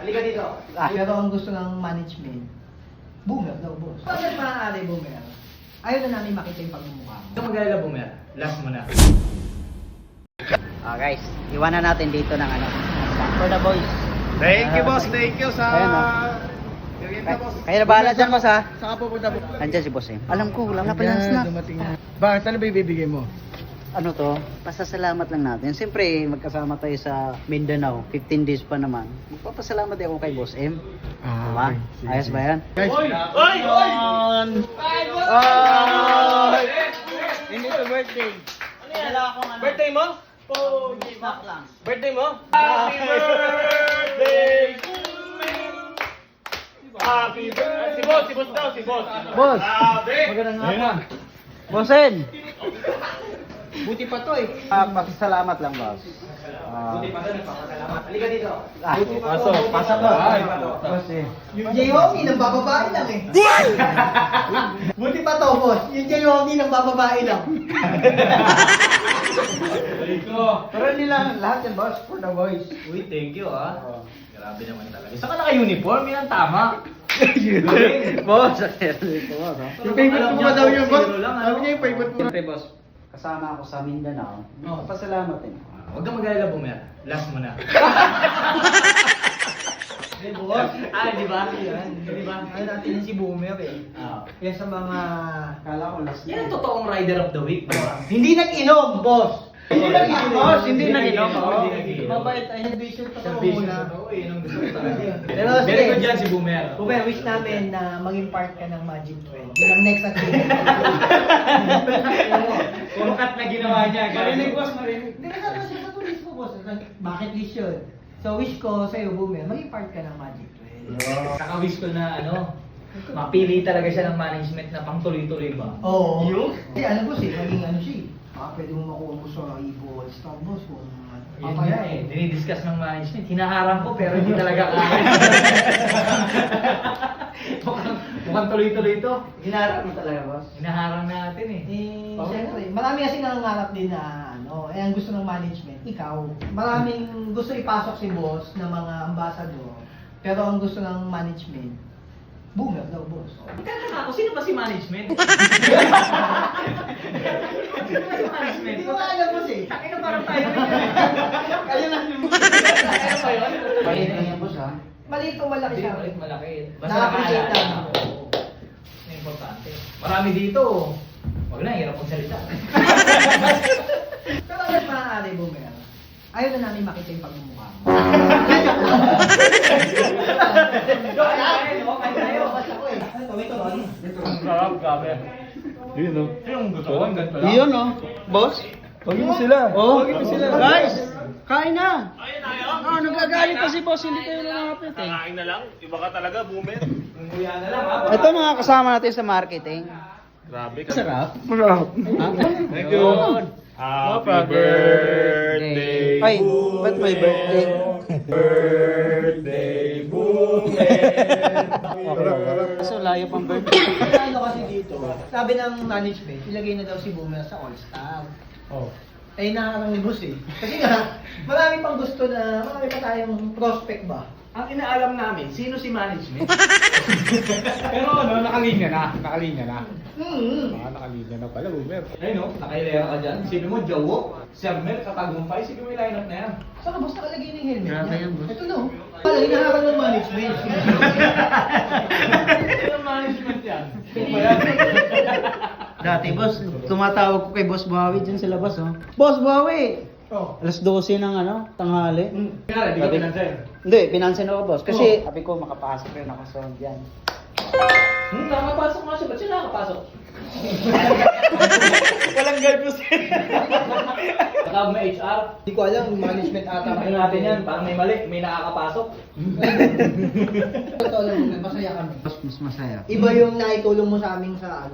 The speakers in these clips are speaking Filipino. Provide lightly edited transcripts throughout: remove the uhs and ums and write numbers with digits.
Halika dito. Pero ang gusto ng management, boomer daw, boss. Bakit maaari boomer? Ayaw na namin makita yung pagmumukha mo. Ito mag-alala, Bumer. Last mo na. Guys, iwanan natin dito ng ano, for the boys. Thank you, boss. Thank you sa... Ayan, Gaganda, boss. Kaya na bahala dyan, boss, ha? Saan ka pupunta, boss? Andyan si boss, eh. Alam ko, wala pa lang snack. Dumating na. Bakit? Ano ba ibibigay mo? Ano to, pasasalamat lang natin. Siyempre, magkasama tayo sa Mindanao, 15 days pa naman. Magpapasalamat din ako kay Boss M. Diba? Ayos ba yan? Guys, hindi to birthday. Birthday mo? Oh, snack lang. Birthday mo? Happy birthday! Happy birthday! Si boss daw, si boss. Boss, Grabe! magandang hapon. Boss M. Buti pa to eh. Pasasalamat lang, boss. Buti pa doon, nagpapasalamat. Halika dito. Pasok ba? Boss eh. Yung J-Homi nang bababae lang eh. Buti pa to, boss. Yung J-Homi nang bababae lang. Pero nila lahat yan, boss, for the boys. Uy, thank you Grabe naman talaga. Saan ka naka-uniform? Yan ang tama. Boss, ito, boss. Yung favorite mo ba daw yun, boss? Zero lang, ano? Sabi niya yung favorite mo. Siyempre, boss, kasama ako sa Mindanao. Pasalamat din. Huwag kang mag-alala, Bumer. Last mo na. Boss. Di ba? Yan. Di ba? Ano natin yung si boomer eh. Yan sa mga... Kala ko last Yan ang totoong rider of the week. Hindi nag-inom, boss. Hindi nag-inom, boss. Hindi nag-inom, Hindi nag-inom. Mabait ay servicio pa to Service muna. na. Oo, yun ang gusto ko talaga. Pero Very sige. good dyan si Bumer. Boomer, wish namin na maging part ka ng Magic 12. Yun ang next activity. Purkat na ginawa niya. Marinig, boss, marinig. Hindi ka sa list mo, boss. Bakit list yun? So wish ko sa'yo, Boomer, maging part ka ng Magic 12. Kaka-wish ko na mapili talaga siya ng management na pang tuloy-tuloy ba? Oo. Yung? Kasi alam ko siya, maging ano siya. Pwede mo makuha mo sa Evo All-Star, boss. Kung Yun nga dinidiscuss ng management. Hinaharang ko pero hindi talaga kaya. mukhang tuloy-tuloy ito. Hinaharap mo talaga, boss. Hinaharang natin eh. Siyempre, marami kasi nangangarap din na ang gusto ng management, ikaw. Maraming gusto ipasok si boss na mga ambassador, pero ang gusto ng management, boomer daw, boss. Magkakala ako, sino ba si management? Sino ba si management? Hindi ko alam, boss eh. Ano parang tayo Ayun lang. Ano ba yun? Palit lang yan, boss, ha? Maliit o malaki Hindi, siya. ulit malaki. Na-appreciate nakaalala. lang. Oo. Yan yung importante. Marami dito. Wag na, hirap kong salita. Pero agad maaari, boomer. Ayaw na namin makita yung pagmumukha mo. Okay tayo. Basta ko eh. Ano, wait, ano? Ang sarap, gabi. Yun, no? Yung gusto ko, ganito lang. Iyon, no? Boss? Huwag mo sila. Oh, Huwag mo sila. guys! Kain na! Nagagalit pa si boss, hindi kayo lumapit eh. Kakain na lang, iba ka talaga, boomer. Yung buya na lang, ha? Ito mga kasama natin sa marketing. Grabe ka. Sarap. Thank you. Happy birthday, Ay, ba't may birthday? birthday, boomer. So, layo pang birthday. Ano kasi dito, sabi ng management, ilagay na daw si Boomer sa All-Star. Oh. Eh, nakakarang ni boss eh. Kasi nga, marami pang gusto na, marami pa tayong prospect ba? Ang inaalam namin, sino si management? Pero nakalinya na. Nakalinya na. Nakalinya na pala, boomer. Ayun no, nakailera ka dyan. Sipin mo, Jowo, Sermer, Katagumpay, sipin mo yung lineup na yan. Saka boss, nakalagay na yung helmet Grabe niya. yan, boss. Ito no. Pala, hinaharap ng management. Yung management yan. Sino ba yan? Dati, boss, tumatawag ko kay Boss Buhawi dyan sa labas, oh. Boss Buhawi! Oh. Alas 12 ng tanghali. Kaya, di ka pinansin. Hindi, pinansin ako, boss. Kasi sabi ko, makapasok rin ako sa yan. Nakapasok nga siya. Ba't siya nakapasok? Walang guidance. Nakab na HR. Hindi ko alam, management ata. Ano natin yan? Parang may mali. May nakakapasok. Totoo lang, masaya kami. Boss, mas masaya. Iba yung naitulong mo sa amin sa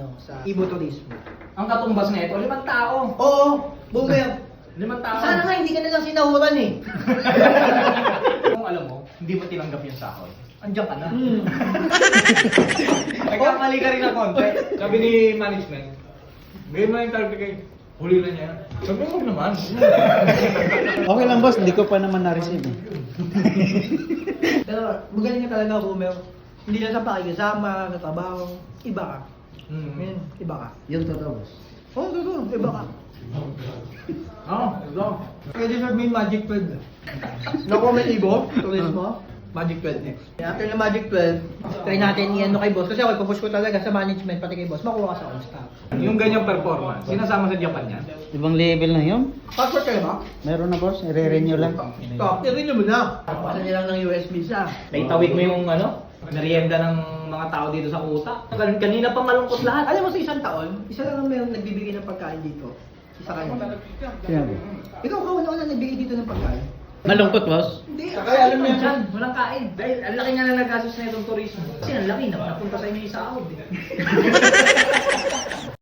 Ibo Turismo. Ang katumbas na ito, 5 tao. Oo, Boomer. 5 tao. Sana nga hindi ka na lang sinahuran eh. Kung alam mo, hindi mo tinanggap yung sahod. Andiyan ka na. Nagkamali ka rin ng konti. Sabi ni management, bigyan mo yung target kay huli na niya. Sabi mo naman. Okay lang, boss. Hindi ko pa naman na-receive, eh. Pero magaling ka talaga, Homer. Hindi lang sa pakikisama, sa trabaho. Iba ka. Ngayon, iba ka. Yung totoo, boss. Oo, totoo. Iba ka. Oo, ito. Kaya deserve mo yung Magic 12. Nakuha mo yung Ibo, tulis mo, Magic 12 next. After ng Magic 12, try natin i-ano kay boss. Kasi ako, ipupush ko talaga sa management, pati kay boss, makuha ka sa all-star. Yung ganyang performance, sinasama sa Japan yan. Ibang level na yun. Passport kayo ba? Meron na, boss. I-renew lang. Stop, i-renew mo na. Pasa niya lang ng US visa. Naitawid mo yung merienda ng mga tao dito sa kuta. Kanina pa malungkot lahat. Alam mo sa isang taon, isa lang ang meron nagbibigay ng pagkain dito. Isa kayo. Sinabi. Ikaw kauna-una nagbigay dito ng pagkain. Malungkot, boss? Hindi, Kaya alam mo yan dyan, walang kain. Dahil ang laki nga na nagkasos na itong turismo. Kasi ang laki na napunta sa inyo yung sahod.